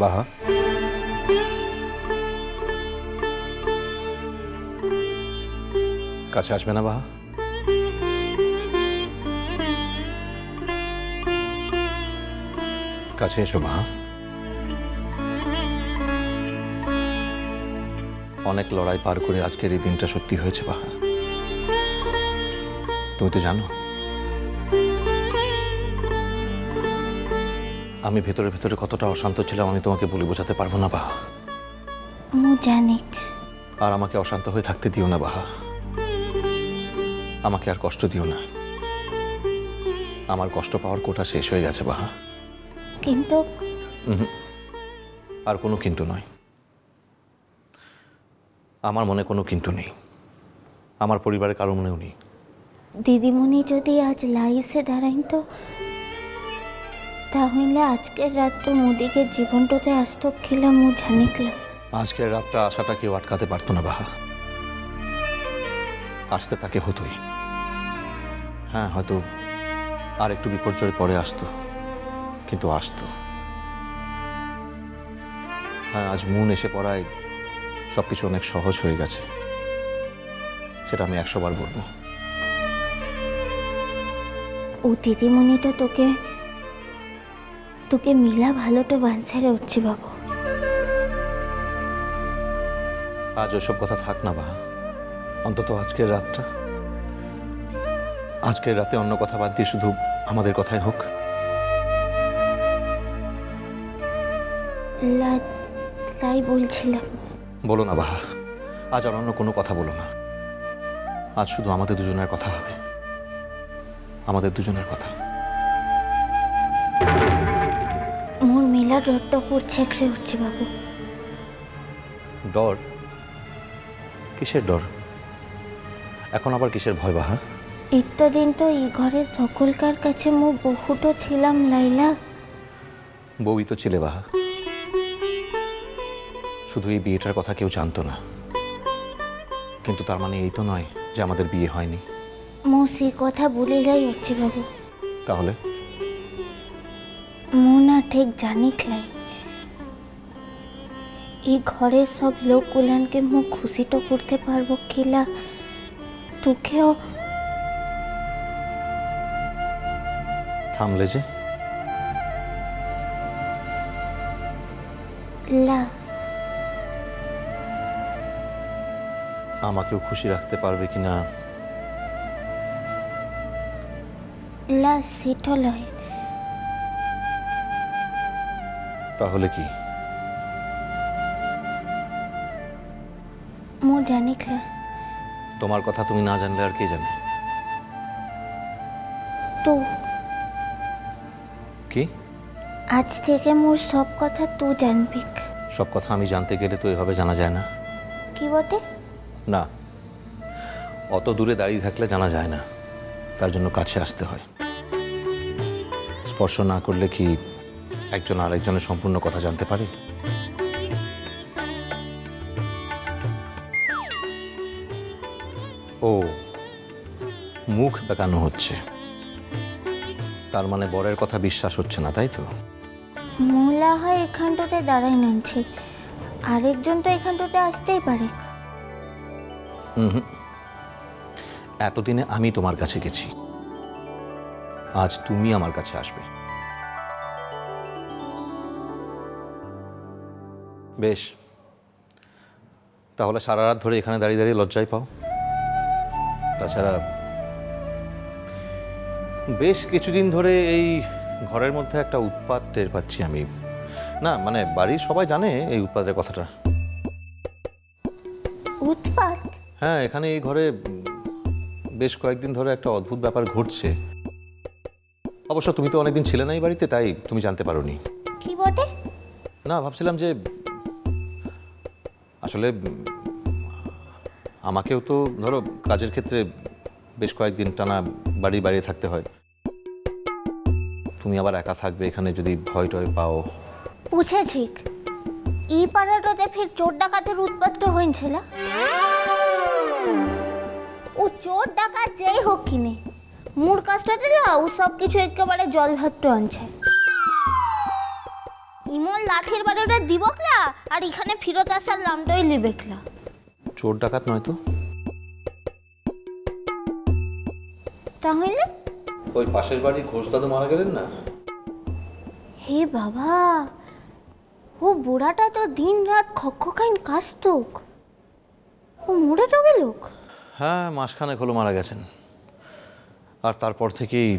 বাহা, কাছে আসবে না বাহা? কাছে এসো বাহা। অনেক লড়াই পার করে আজকের এই দিনটা সত্যি হয়েছে বাহা। তুমি তো জানো আমি ভেতরে ভেতরে কতটা অশান্ত ছিলাম, আমি তোমাকে বলে বোঝাতে পারবো না বাহা। মু জানি। আর আমাকে অশান্ত হয়ে থাকতে দিও না বাহা। আমাকে আর কষ্ট দিও না। আমার কষ্ট পাওয়ার কোটা শেষ হয়ে গেছে বাহা। কিন্তু আর কোনো কিন্তু নয়। আমার মনে কোনো কিন্তু নেই, আমার পরিবারের কারো মনেও নেই। দিদিমণি যদি আজ লাইসে দাঁড়াইন তো তাহলে আজকের রাতটা মোদিকে জীবনটাতে আসত খিলাম ও জানিকলাম। আজকের রাতটা আসাটা কেউ আটকাতে পারতো না বাহা। আসতে তাকে হতোই। হ্যাঁ, হয়তো আর একটু বিপর্যয় পরে আসতো, কিন্তু আসতো। হ্যাঁ, আজ মন এসে পড়ায় সবকিছু অনেক সহজ হয়ে গেছে, সেটা আমি 100 বার বলবো। ও দিদিমণিটা তোকে তোকে মিলা ভালোটা বাঞ্ছারে উঠছি বাবু। আজ ওসব কথা থাক না বাহা, অন্তত আজকের রাতটা। আজকের রাতে অন্য কথা বাদ দিয়ে শুধু আমাদের কথাই হোক। তাই বলছিলাম। বলো না বাহা, আজ আর অন্য কোনো কথা বলো না। আজ শুধু আমাদের দুজনের কথা হবে, আমাদের দুজনের কথা। মোর মিলা ডরটা করছে একরে উঠছি বাবু। ডর? কিসের ডর? এখন আবার কিসের ভয় বাহা? ইত্যাদিন তো এই ঘরে সকলকার কাছে মু বহুটো ছিলাম লাইলা। বউই তো ছিলে বাহা, শুধু এই বিয়েটার কথা কেউ জানতো না। কিন্তু তার মানে এই তো নয় যে আমাদের বিয়ে হয়নি। মু সে কথা বলে যাই উঠছি বাবু। তাহলে মু না ঠিক জানিকলাই এই ঘরের সব লোকগুলানকে মু খুশিটা করতে পারবো কিলা তোকেও। থামলে যে? লা আমাকেও খুশি রাখতে পারবে কিনা? লা সেটা লয়। তাহলে কি? মু জানিকলা। তোমার কথা তুমি না জানলে আর কে জানে? তো কি? আজ থেকে মোর সব কথা তুই জানবি। সব কথা আমি জানতে গেলে তো এভাবে জানা যায় না। কি বটে? না, অত দূরে দাঁড়িয়ে থাকলে জানা যায় না, তার জন্য কাছে আসতে হয়। স্পর্শ না করলে কি একজন আরেকজনের সম্পূর্ণ কথা জানতে পারে? ও, মুখ বেঁকানো হচ্ছে, তার মানে বরের কথা বিশ্বাস হচ্ছে না, তাই তো? মোলা হয় এখানটাতে দাঁড়াই নানছে, আরেকজন তো এখানটাতে আসতেই পারে। এতদিনে আমি তোমার কাছে গেছি, আজ তুমি আমার কাছে আসবে। বেশ, তাহলে সারা রাত ধরে এখানে দাঁড়িয়ে দাঁড়িয়ে লজ্জায় পাও? তাছাড়া বেশ কিছুদিন ধরে এই ঘরের মধ্যে একটা উৎপাত টের পাচ্ছি আমি। না মানে বাড়ির সবাই জানে এই উৎপাতের কথাটা। উৎপাত? হ্যাঁ, এখানে এই ঘরে বেশ কয়েকদিন ধরে একটা অদ্ভুত ব্যাপার ঘটছে। অবশ্য তুমি তো অনেকদিন ছিলে না এই বাড়িতে, তাই তুমি জানতে পারোনি। কি বটে? না, ভাবছিলাম যে আসলে আমাকেও তো ধরো কাজের ক্ষেত্রে বেশ কয়েকদিন টানা বাইরে থাকতে হয়। তুমি আবার একা থাকবে এখানে, যদি ভয় টয় পাও। বুঝেছি, এই পাড়াটাতে ফির চোর ডাকাতের উৎপাতটা হয়েছিল। ও চোর ডাকাত যেই হোক কিনে মোর কাজটা দিলা ও সব কিছু একেবারে জল ভাত আনছে। ইমল লাঠির বাড়িটা দিবকলা আর এখানে ফিরত আসার নামটাই লিবেকলা। চোর ডাকাত নয় তো? তাহলে ওই পাশের বাড়ি ঘোষ দাদু মারা গেলেন না, হে বাবা, ও বুড়াটা তো দিন রাত খক্কাইন কাস্তক, ও মরে টবে লোক। হ্যাঁ মাসখানেক হলো মারা গেছেন। আর তারপর থেকেই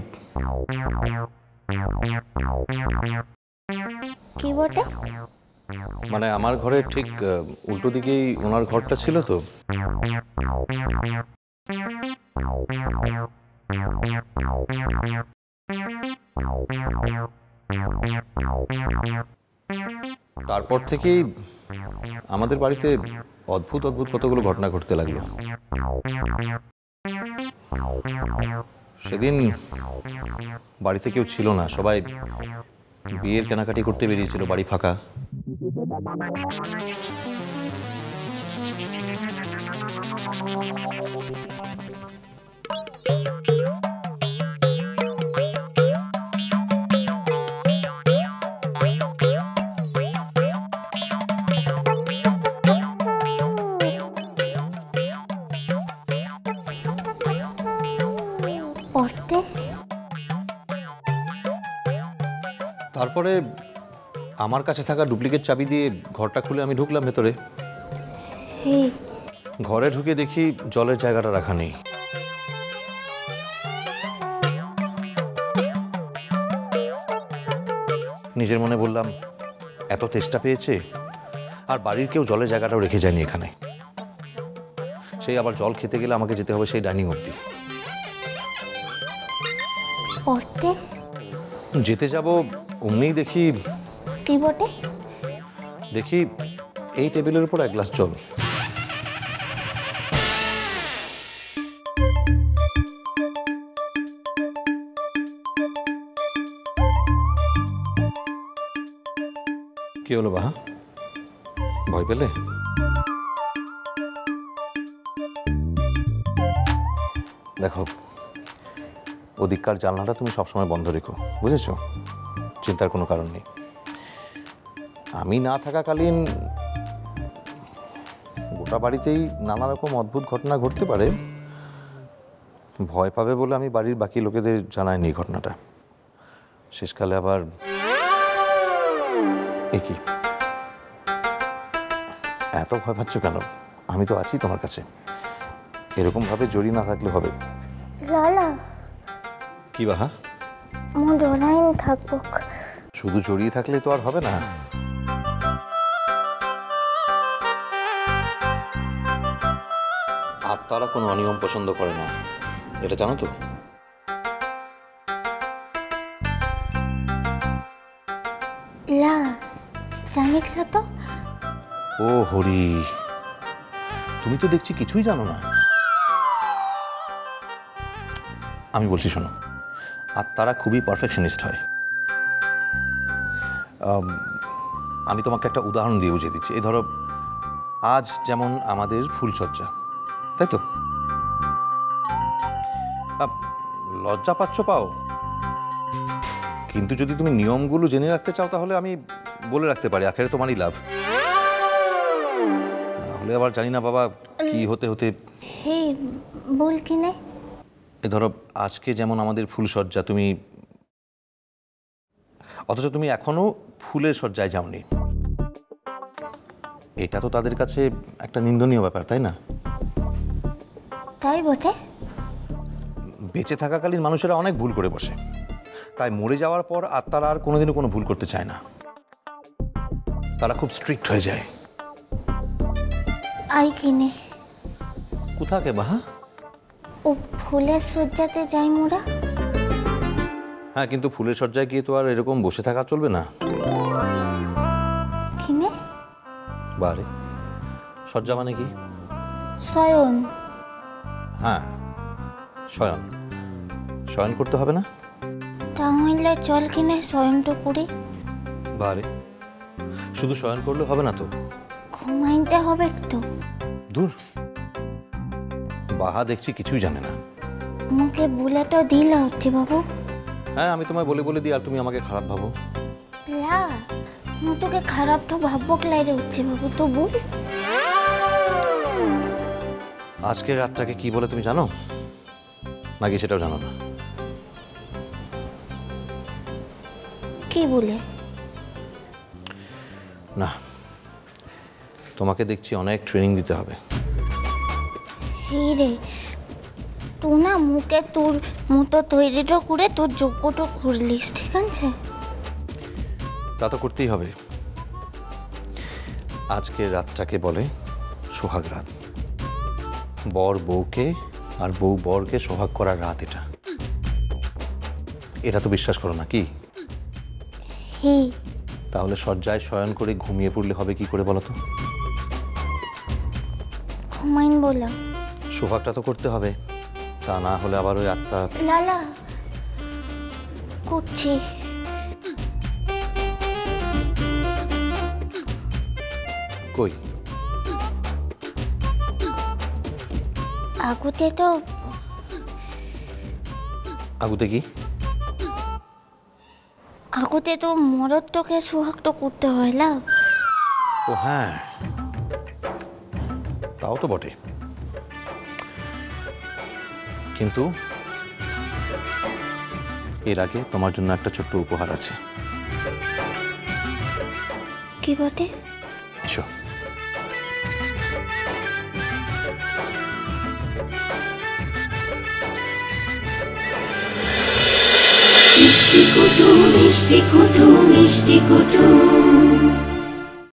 কি বটে? মানে আমার ঘরের ঠিক উল্টো দিকেই ওনার ঘরটা ছিল তো। তারপর থেকেই আমাদের বাড়িতে অদ্ভুত অদ্ভুত কতগুলো ঘটনা ঘটতে লাগলো। সেদিন বাড়িতে কেউ ছিল না, সবাই বিয়ের কেনাকাটি করতে বেরিয়েছিল, বাড়ি ফাঁকা। পড়তে তারপরে আমার কাছে থাকা ডুপ্লিকেট চাবি দিয়ে ঘরটা খুলে আমি ঢুকলাম ভেতরে। হে, ঘরে ঢুকে দেখি জলের জায়গাটা রাখা নেই। নিজের মনে বললাম, এত তেষ্টা পেয়েছে আর বাড়ির কেউ জলের জায়গাটাও রেখে যায়নি এখানে। সেই আবার জল খেতে গেলে আমাকে যেতে হবে সেই ডাইনিং অবধি। পড়তে যেতে যাব অমনিই দেখি কি বটে? দেখি এই টেবিলের উপর এক গ্লাস জল। কি হলো বাহা, ভয় পেলে? দেখো, ওদিককার জানলাটা তুমি সবসময় বন্ধ রেখো, বুঝেছো? চিন্তার কোনো কারণ নেই। আমি না থাকাকালীন গোটা বাড়িতেই নানা রকম অদ্ভুত ঘটনা ঘটতে পারে। ভয় পাবে বলে আমি বাড়ির বাকি লোকেদের জানাইনি এই ঘটনাটা। শেষকালে আবার এ কি, এত ভয় পাচ্ছ কেন? আমি তো আছি তোমার কাছে। এরকম ভাবে জড়িয়ে না থাকলে হবে? লালা কি বাহা, মো ডরাইন থাকবো। শুধু জড়িয়ে থাকলে তো আর হবে না। আত্মারা কোনো অনিয়ম পছন্দ করে না, এটা জানো তো? লা জানিকলা তো? ও হরি, তুমি তো দেখছি কিছুই জানো না। আমি বলছি শোনো, আত্মারা খুবই পারফেকশনিস্ট হয়। আমি তোমাকে একটা উদাহরণ দিয়ে বুঝিয়ে দিচ্ছি। এই ধরো, আজ যেমন আমাদের ফুলসজ্জা, তাই তো? লজ্জা পাচ্ছ পাও, কিন্তু যদি তুমি নিয়মগুলো জেনে রাখতে চাও তাহলে আমি বলে রাখতে পারি, আখেরে তোমারই লাভ। নাহলে আবার জানি না বাবা কি হতে হতে। হে বল কি নে? এ ধরো, আজকে যেমন আমাদের ফুলসজ্জা, তুমি অথচ তুমি এখনো ফুলের সজ্জায় যাওনি। এটা তো তাদের কাছে একটা নিন্দনীয় ব্যাপার, তাই না? তাই বটে। বেঁচে থাকাকালীন মানুষেরা অনেক ভুল করে বসে, তাই মরে যাওয়ার পর আত্মারা আর কোনোদিনও কোনো ভুল করতে চায় না। তারা খুব স্ট্রিক্ট হয়ে যায়। আই কিনে কোথাকে বাহা? ও ফুলের সজ্জাতে যাই মোরা। হ্যাঁ, কিন্তু ফুলের সজ্জায় গিয়ে তো আর এরকম বসে থাকা চলবে না। কিনে বারে, সজ্জা মানে কি? শয়ন। হ্যাঁ, শয়ন। শয়ন করতে হবে না? তাহলে চল কিনে শয়নটা করি। বারে, শুধু শয়ন করলে হবে না তো, ঘুমাইতে হবে তো। দূর, বাহা দেখছি কিছুই জানে না। মুখে বুলেটও দিল হচ্ছে বাবু। হ্যাঁ, আমি তোমায় বলে বলে দিই আর তুমি আমাকে খারাপ ভাবো। লা ମୁଁ তোকে খারাপটা ভাববক লাইরে হচ্ছে বাবু তো বল। আজকের রাতটাকে কি বলে তুমি জানো নাকি সেটাও জানো না? কি বলে? না, তোমাকে দেখছি অনেক ট্রেনিং দিতে হবে। এই রে তুই না মুখে তোর মতো তৈরিটা করে তোর যোগ্যটা করলিস, ঠিক আছে? তা তো করতেই হবে। আজকের রাতটাকে বলে সোহাগ রাত। বর বউকে আর বউ বরকে সোহাগ করার রাত এটা। এটা তো বিশ্বাস করো না কি? হি তাহলে শয্যায় শয়ন করে ঘুমিয়ে পড়লে হবে কি করে বলো তো? ঘুমাইন বলা সোহাগটা তো করতে হবে, তা না হলে আবার ওই আত্মা। লালা করছি। কই? আগুতে তো আগুতে কি? আগুতে তো মরদটাকে সোহাগটা করতে হয় লাভ। ও হ্যাঁ, তাও তো বটে, কিন্তু এর আগে তোমার জন্য একটা ছোট্ট উপহার আছে। কি বটে? এসো। মিষ্টি কুটু মিষ্টি কুটু মিষ্টি কুটু।